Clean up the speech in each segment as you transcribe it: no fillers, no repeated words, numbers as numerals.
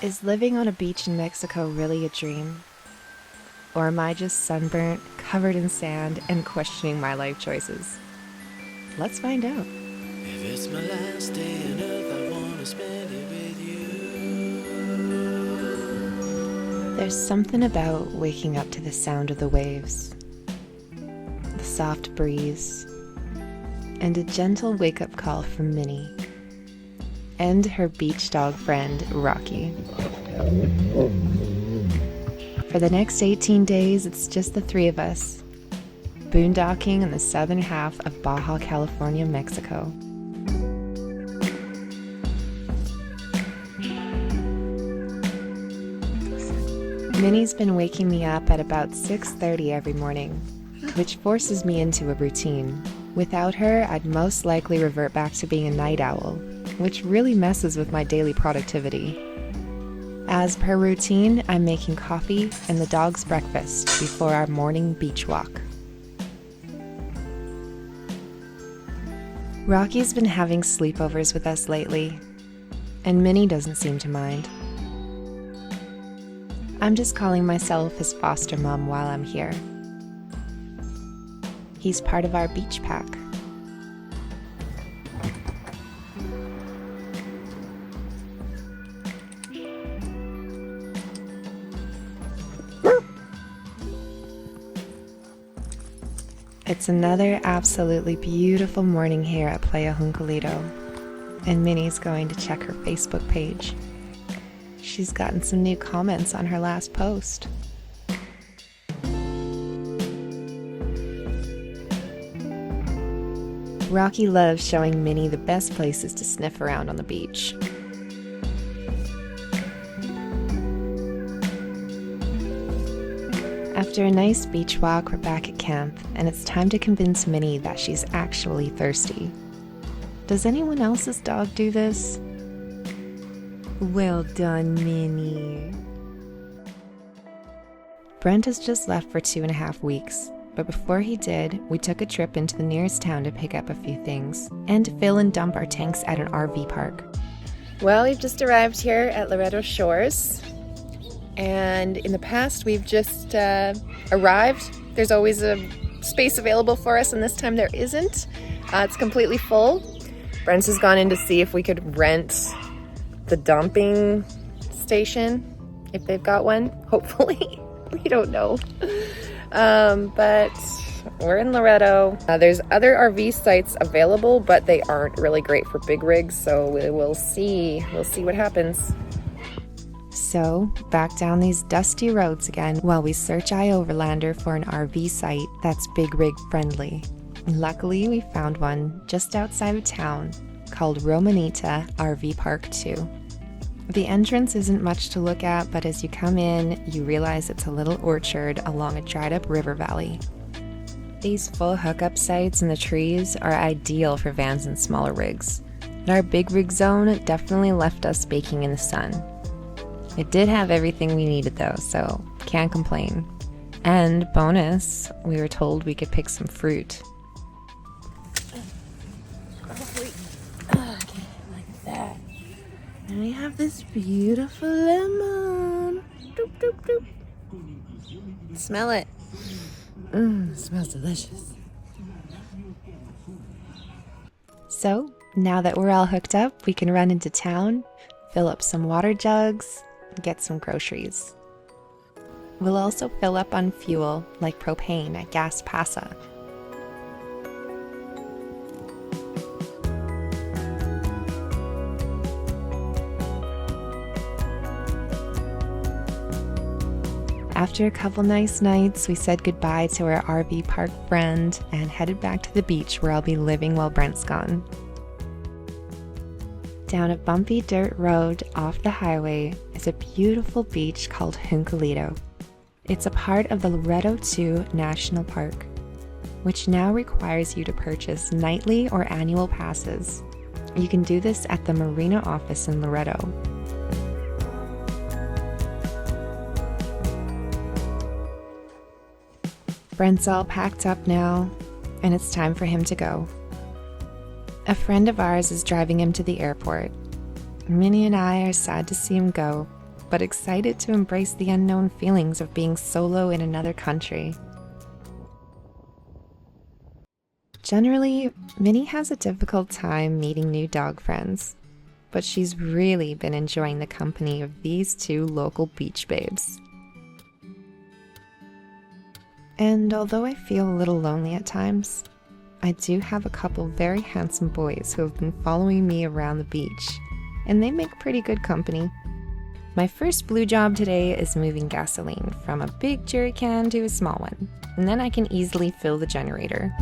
Is living on a beach in Mexico really a dream? Or am I just sunburnt, covered in sand, and questioning my life choices? Let's find out. If it's my last day on earth, I wanna spend it with you. There's something about waking up to the sound of the waves, the soft breeze, and a gentle wake-up call from Minnie and her beach dog friend, Rocky. For the next 18 days, it's just the three of us, boondocking in the southern half of Baja, California, Mexico. Minnie's been waking me up at about 6:30 every morning, which forces me into a routine. Without her, I'd most likely revert back to being a night owl, which really messes with my daily productivity. As per routine, I'm making coffee and the dog's breakfast before our morning beach walk. Rocky's been having sleepovers with us lately, and Minnie doesn't seem to mind. I'm just calling myself his foster mom while I'm here. He's part of our beach pack. It's another absolutely beautiful morning here at Playa Juncalito, and Minnie's going to check her Facebook page. She's gotten some new comments on her last post. Rocky loves showing Minnie the best places to sniff around on the beach. After a nice beach walk, we're back at camp, and it's time to convince Minnie that she's actually thirsty. Does anyone else's dog do this? Well done, Minnie. Brent has just left for 2.5 weeks, but before he did, we took a trip into the nearest town to pick up a few things and to fill and dump our tanks at an RV park. Well, we've just arrived here at Loreto Shores, and in the past we've just arrived. There's always a space available for us, and this time there isn't. It's completely full. Brent has gone in to see if we could rent the dumping station, if they've got one, hopefully. We don't know. But we're in Loreto. There's other RV sites available, but they aren't really great for big rigs, so we'll see. We'll see what happens. So, back down these dusty roads again while we search iOverlander for an RV site that's big rig friendly. Luckily, we found one just outside of town called Romanita RV Park 2. The entrance isn't much to look at, but as you come in, you realize it's a little orchard along a dried up river valley. These full hookup sites in the trees are ideal for vans and smaller rigs, and our big rig zone definitely left us baking in the sun. It did have everything we needed though, so can't complain. And bonus, we were told we could pick some fruit. And we have this beautiful lemon. Doop, doop, doop. Smell it. It smells delicious. So, now that we're all hooked up, we can run into town, fill up some water jugs, and get some groceries. We'll also fill up on fuel, like propane at Gas Pasa. After a couple nice nights, we said goodbye to our RV park friend and headed back to the beach where I'll be living while Brent's gone. Down a bumpy dirt road off the highway is a beautiful beach called Juncalito. It's a part of the Loreto 2 National Park, which now requires you to purchase nightly or annual passes. You can do this at the Marina office in Loreto. Brent's all packed up now, and it's time for him to go. A friend of ours is driving him to the airport. Minnie and I are sad to see him go, but excited to embrace the unknown feelings of being solo in another country. Generally, Minnie has a difficult time meeting new dog friends, but she's really been enjoying the company of these two local beach babes. And although I feel a little lonely at times, I do have a couple very handsome boys who have been following me around the beach, and they make pretty good company. My first blue job today is moving gasoline from a big jerry can to a small one, and then I can easily fill the generator.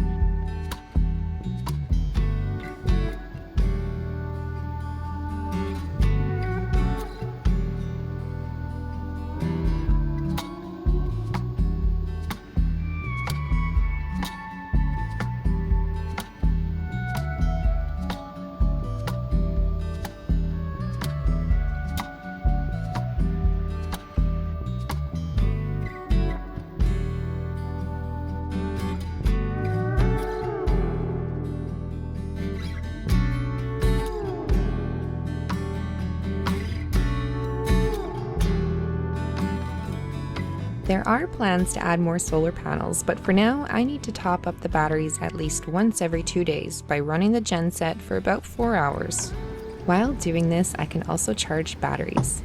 There are plans to add more solar panels, but for now, I need to top up the batteries at least once every 2 days by running the genset for about 4 hours. While doing this, I can also charge batteries.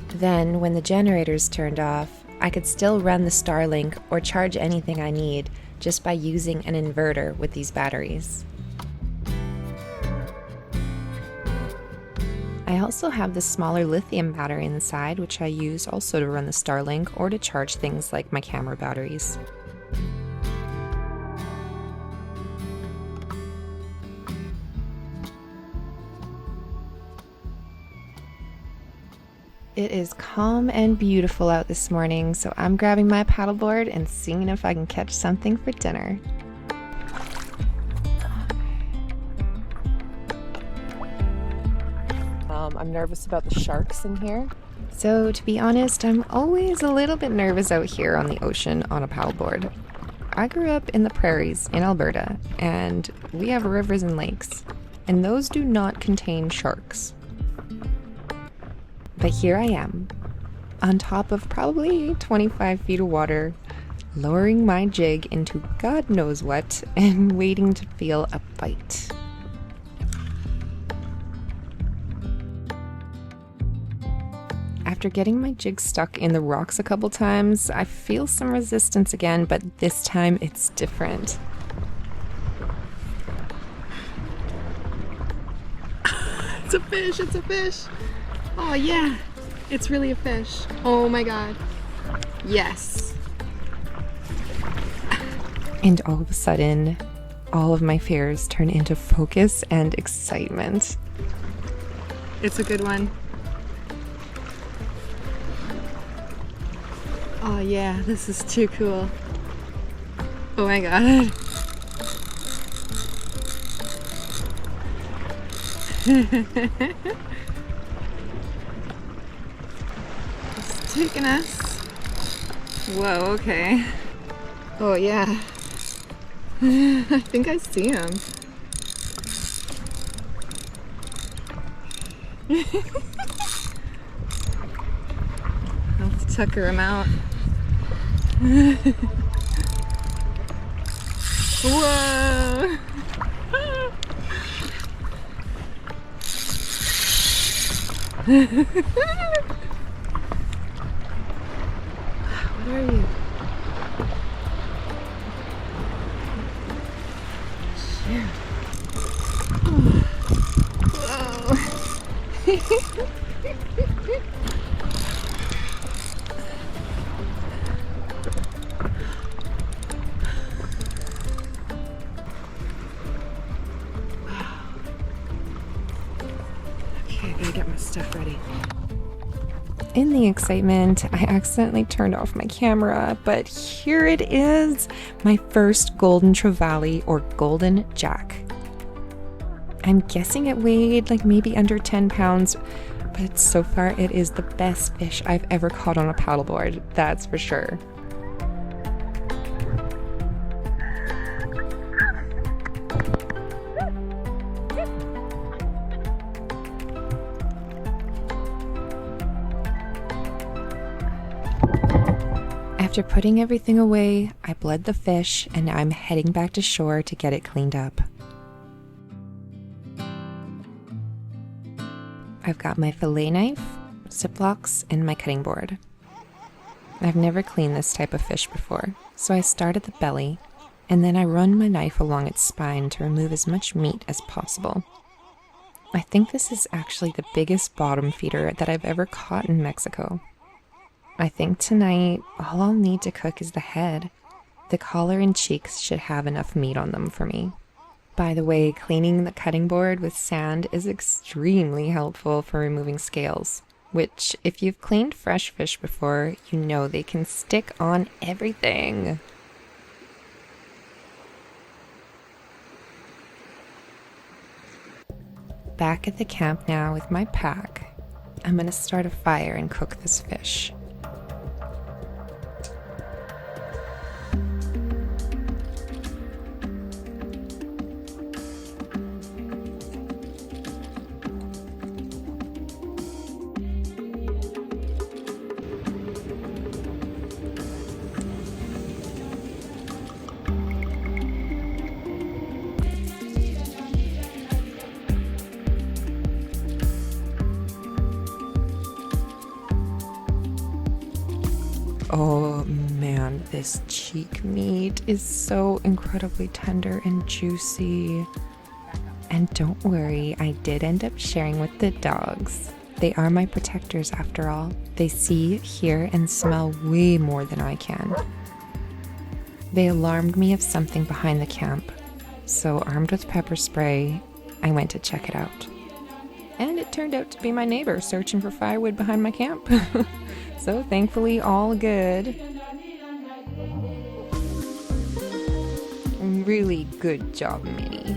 Then, when the generator's turned off, I could still run the Starlink or charge anything I need just by using an inverter with these batteries. I also have this smaller lithium battery inside, which I use also to run the Starlink or to charge things like my camera batteries. It is calm and beautiful out this morning, so I'm grabbing my paddleboard and seeing if I can catch something for dinner. I'm nervous about the sharks in here. So to be honest, I'm always a little bit nervous out here on the ocean on a paddleboard. I grew up in the prairies in Alberta, and we have rivers and lakes, and those do not contain sharks. But here I am, on top of probably 25 feet of water, lowering my jig into God knows what, and waiting to feel a bite. After getting my jig stuck in the rocks a couple times, I feel some resistance again, but this time it's different. It's a fish, it's a fish. Oh yeah, it's really a fish. Oh my God. Yes. And all of a sudden, all of my fears turn into focus and excitement. It's a good one. Oh yeah, this is too cool. Oh my God. It's taking us. Whoa, okay. Oh yeah. I think I see him. I'll have to tucker him out. Whoa! What are you? Shit. Whoa! Okay, I gotta get my stuff ready. In the excitement, I accidentally turned off my camera, but here it is, my first golden trevally or golden jack. I'm guessing it weighed like maybe under 10 pounds, but so far it is the best fish I've ever caught on a paddleboard, that's for sure. After putting everything away, I bled the fish, and now I'm heading back to shore to get it cleaned up. I've got my fillet knife, Ziplocs, and my cutting board. I've never cleaned this type of fish before, so I start at the belly, and then I run my knife along its spine to remove as much meat as possible. I think this is actually the biggest bottom feeder that I've ever caught in Mexico. I think tonight, all I'll need to cook is the head. The collar and cheeks should have enough meat on them for me. By the way, cleaning the cutting board with sand is extremely helpful for removing scales, which, if you've cleaned fresh fish before, you know they can stick on everything. Back at the camp now with my pack, I'm going to start a fire and cook this fish. Oh man, this cheek meat is so incredibly tender and juicy. And don't worry, I did end up sharing with the dogs. They are my protectors after all. They see, hear, and smell way more than I can. They alarmed me of something behind the camp, so armed with pepper spray, I went to check it out. And it turned out to be my neighbor searching for firewood behind my camp. So thankfully, all good. Really good job, Minnie.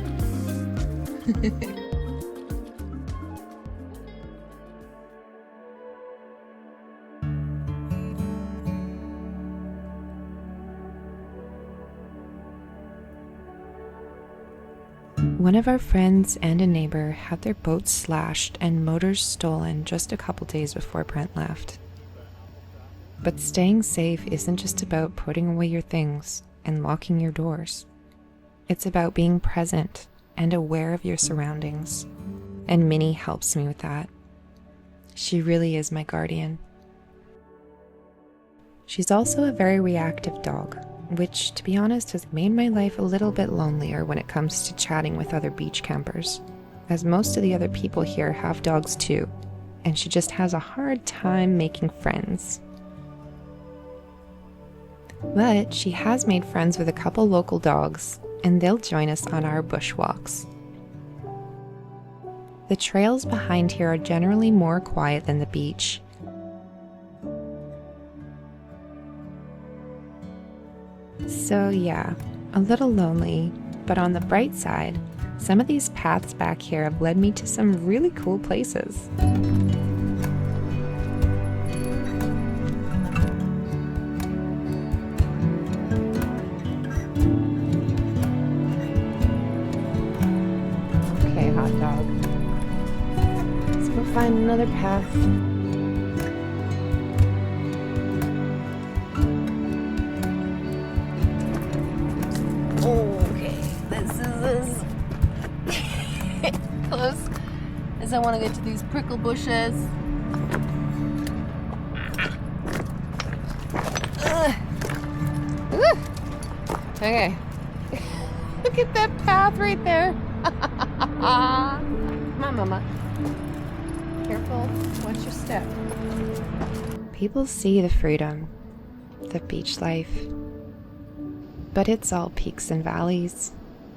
One of our friends and a neighbor had their boats slashed and motors stolen just a couple days before Brent left. But staying safe isn't just about putting away your things and locking your doors. It's about being present and aware of your surroundings. And Minnie helps me with that. She really is my guardian. She's also a very reactive dog, which, to be honest, has made my life a little bit lonelier when it comes to chatting with other beach campers, as most of the other people here have dogs too, and she just has a hard time making friends. But she has made friends with a couple local dogs, and they'll join us on our bushwalks. The trails behind here are generally more quiet than the beach. So yeah, a little lonely, but on the bright side, some of these paths back here have led me to some really cool places. Okay, hot dog. Let's go find another path. Close as I want to get to these prickle bushes. Okay. Look at that path right there. Come on, Mama. Careful. Watch your step. People see the freedom, the beach life, but it's all peaks and valleys,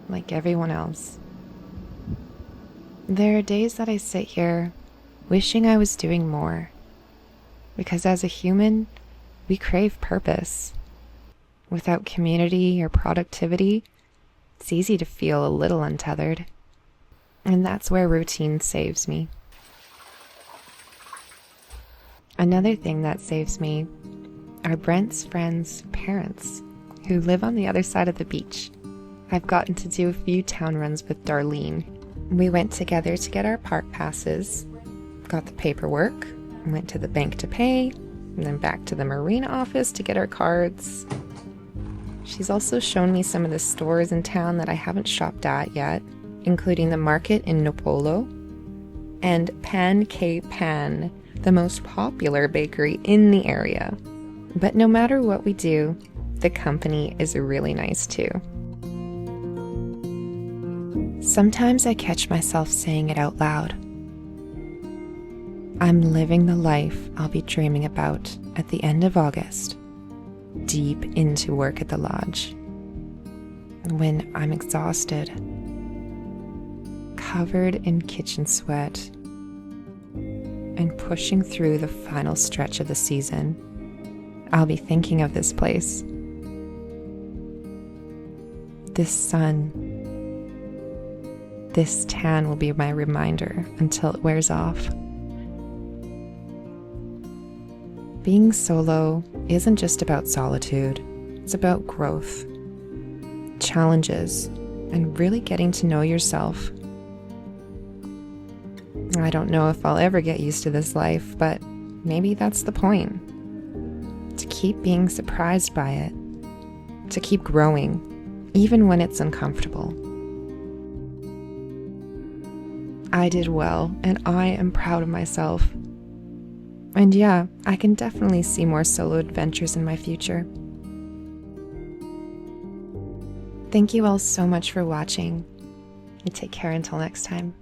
like everyone else. There are days that I sit here wishing I was doing more, because as a human, we crave purpose. Without community or productivity, it's easy to feel a little untethered, and that's where routine saves me. Another thing that saves me are Brent's friends' parents, who live on the other side of the beach. I've gotten to do a few town runs with Darlene. We went together to get our park passes, got the paperwork, went to the bank to pay, and then back to the marina office to get our cards. She's also shown me some of the stores in town that I haven't shopped at yet, including the market in Nopolo and Pan K Pan, the most popular bakery in the area. But no matter what we do, the company is really nice too. Sometimes I catch myself saying it out loud. I'm living the life I'll be dreaming about at the end of August, deep into work at the lodge, when I'm exhausted, covered in kitchen sweat, and pushing through the final stretch of the season. I'll be thinking of this place, this sun. This tan will be my reminder until it wears off. Being solo isn't just about solitude, it's about growth, challenges, and really getting to know yourself. I don't know if I'll ever get used to this life, but maybe that's the point. To keep being surprised by it, to keep growing, even when it's uncomfortable. I did well, and I am proud of myself. And yeah, I can definitely see more solo adventures in my future. Thank you all so much for watching, and take care until next time.